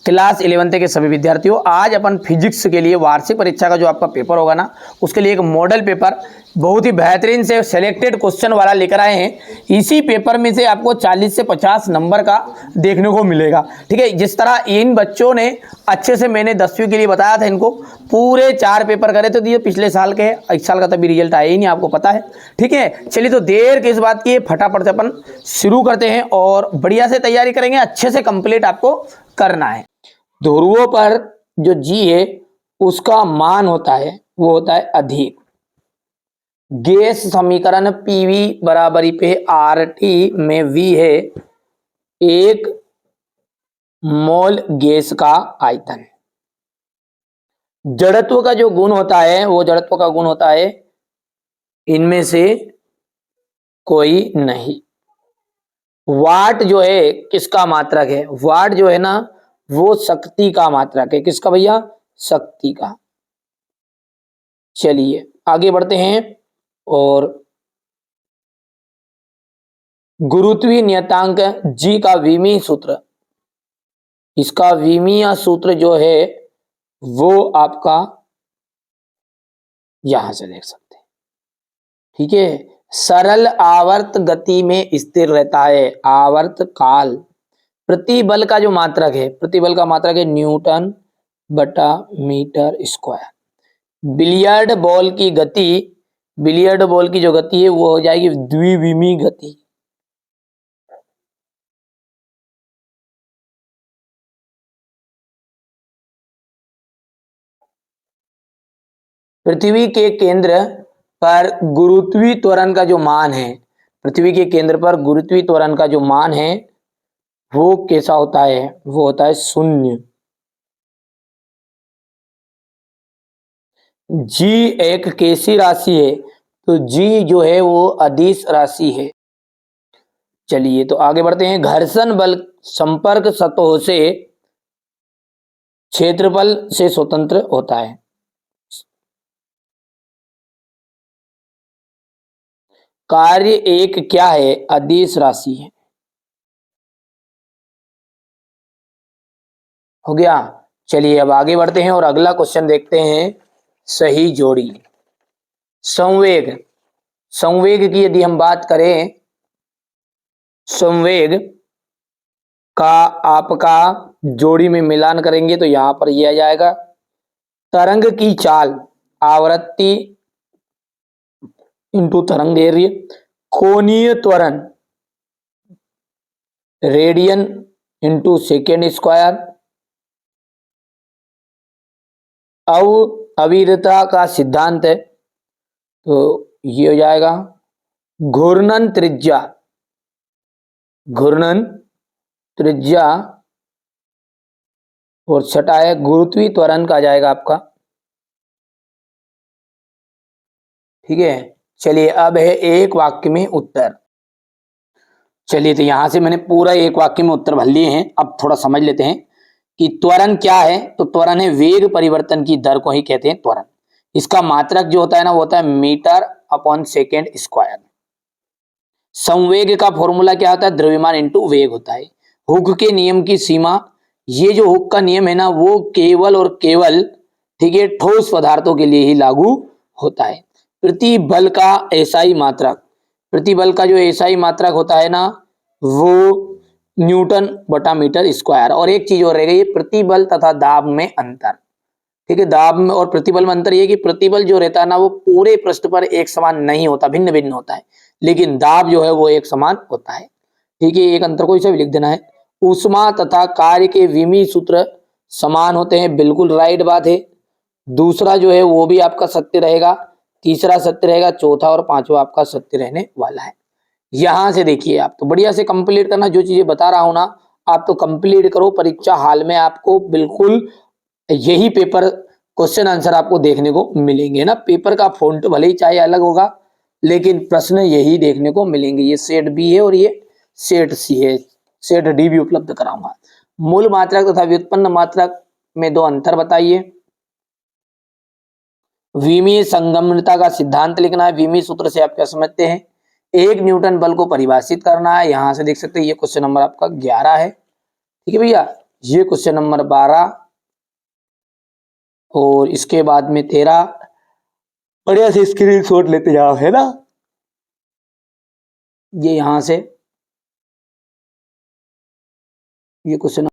Class 11th के सभी विद्यार्थियों, आज अपन फिजिक्स के लिए वार्षिक परीक्षा का जो आपका पेपर होगा ना, उसके लिए एक मॉडल पेपर बहुत ही बेहतरीन से सिलेक्टेड क्वेश्चन वाला लेकर आए हैं। इसी पेपर में से आपको 40 से 50 नंबर का देखने को मिलेगा। ठीक है, जिस तरह इन बच्चों ने अच्छे से, मैंने 10वीं के लिए बताया था, इनको पूरे 4 पेपर करे तो ये पिछले साल के, इस साल का तभी रिजल्ट आया ही नहीं, आपको पता है। ठीक है, चलिए तो देर किस बात की, फटाफट से अपन शुरू करते हैं और बढ़िया से तैयारी करेंगे, अच्छे से कंप्लीट आपको करना है। ध्रुवों पर जो जी है उसका मान होता है वो होता है अधिक। गैस समीकरण पीवी बराबरी पे आर टी में वी है 1 मोल गैस का आयतन। जड़त्व का जो गुण होता है वो जड़त्व का गुण होता है इनमें से कोई नहीं। वाट जो है किसका मात्रक है? वाट जो है ना वो शक्ति का मात्रक है। किसका भैया? शक्ति का। चलिए आगे बढ़ते हैं और गुरुत्वीय नियतांक जी का विमीय सूत्र, इसका विमीय सूत्र जो है वो आपका यहां से देख सकते हैं। ठीक है, सरल आवर्त गति में स्थिर रहता है। आवर्त काल प्रतिबल का जो मात्रक है, प्रतिबल का मात्रक है न्यूटन बटा मीटर स्क्वायर। बिलियर्ड बॉल की गति, बिलियर्ड बॉल की जो गति है वो हो जाएगी द्विविमीय गति। पृथ्वी के केंद्र पर गुरुत्वीय त्वरण का जो मान है, पृथ्वी के केंद्र पर गुरुत्वीय त्वरण का जो मान है वो कैसा होता है? वो होता है 0। जी एक कैसी राशि है? तो जी जो है वो अदिश राशि है। चलिए तो आगे बढ़ते हैं। घर्षण बल संपर्क सतहों से क्षेत्रफल से स्वतंत्र होता है। कार्य एक क्या है? अदिश राशि है। हो गया। चलिए अब आगे बढ़ते हैं और अगला क्वेश्चन देखते हैं। सही जोड़ी। संवेग, संवेग की यदि हम बात करें, संवेग का आपका जोड़ी में मिलान करेंगे तो यहां पर यह आ जाएगा तरंग की चाल, आवृत्ति इंटू तरंग दैर्ध्य, कोणीय त्वरण रेडियन इंटू सेकेंड स्क्वायर, अविरतता का सिद्धांत है तो ये हो जाएगा घूर्णन त्रिज्या, घूर्णन त्रिज्या, और छठा है गुरुत्वीय त्वरण का जाएगा आपका। ठीक है, चलिए अब है एक वाक्य में उत्तर। चलिए तो यहां से मैंने पूरा एक वाक्य में उत्तर भर लिए हैं। अब थोड़ा समझ लेते हैं कि त्वरण क्या है। तो त्वरण है वेग परिवर्तन की दर को ही कहते हैं त्वरण। इसका मात्रक जो होता है ना वो होता है मीटर अपॉन सेकेंड स्क्वायर। संवेग का फॉर्मूला क्या होता है? द्रव्यमान इंटू वेग होता है। हुक के नियम की सीमा, ये जो हुक का नियम है ना वो केवल और केवल, ठीक है, ठोस पदार्थों के लिए ही लागू होता है। प्रतिबल का एसआई मात्रक, प्रतिबल का जो एसआई मात्रक होता है ना वो न्यूटन बटा मीटर स्क्वायर। और एक चीज और रह गई, प्रतिबल तथा दाब में अंतर। ठीक है, दाब में और प्रतिबल में अंतर ये कि प्रतिबल जो रहता है ना वो पूरे पृष्ठ पर एक समान नहीं होता, भिन्न भिन्न होता है, लेकिन दाब जो है वो एक समान होता है। ठीक है, एक अंतर को इसे भी लिख देना है। ऊष्मा तथा कार्य के विमीय सूत्र समान होते हैं, बिल्कुल राइट बात है। दूसरा जो है वो भी आपका सत्य रहेगा, तीसरा सत्य रहेगा, चौथा और पांचवा आपका सत्य रहने वाला है। यहां से देखिए आप तो बढ़िया से कंप्लीट करना, जो चीजें बता रहा हूं ना आप तो कंप्लीट करो। परीक्षा हाल में आपको बिल्कुल यही पेपर क्वेश्चन आंसर आपको देखने को मिलेंगे ना। पेपर का फॉन्ट भले ही चाहे अलग होगा लेकिन प्रश्न यही देखने को मिलेंगे। ये सेट बी है और ये सेट सी है, सेट डी भी उपलब्ध कराऊंगा। मूल मात्रक तथा व्युत्पन्न मात्रक में दो अंतर बताइए। विमीय संगमता का सिद्धांत लिखना है। विमीय सूत्र से आप क्या समझते हैं? एक न्यूटन बल को परिभाषित करना है। यहां से देख सकते हैं ये क्वेश्चन नंबर आपका 11 है। ठीक है भैया, ये क्वेश्चन नंबर 12 और इसके बाद में 13। बढ़िया से स्क्रीनशॉट लेते जाओ, है ना। ये यहां से ये क्वेश्चन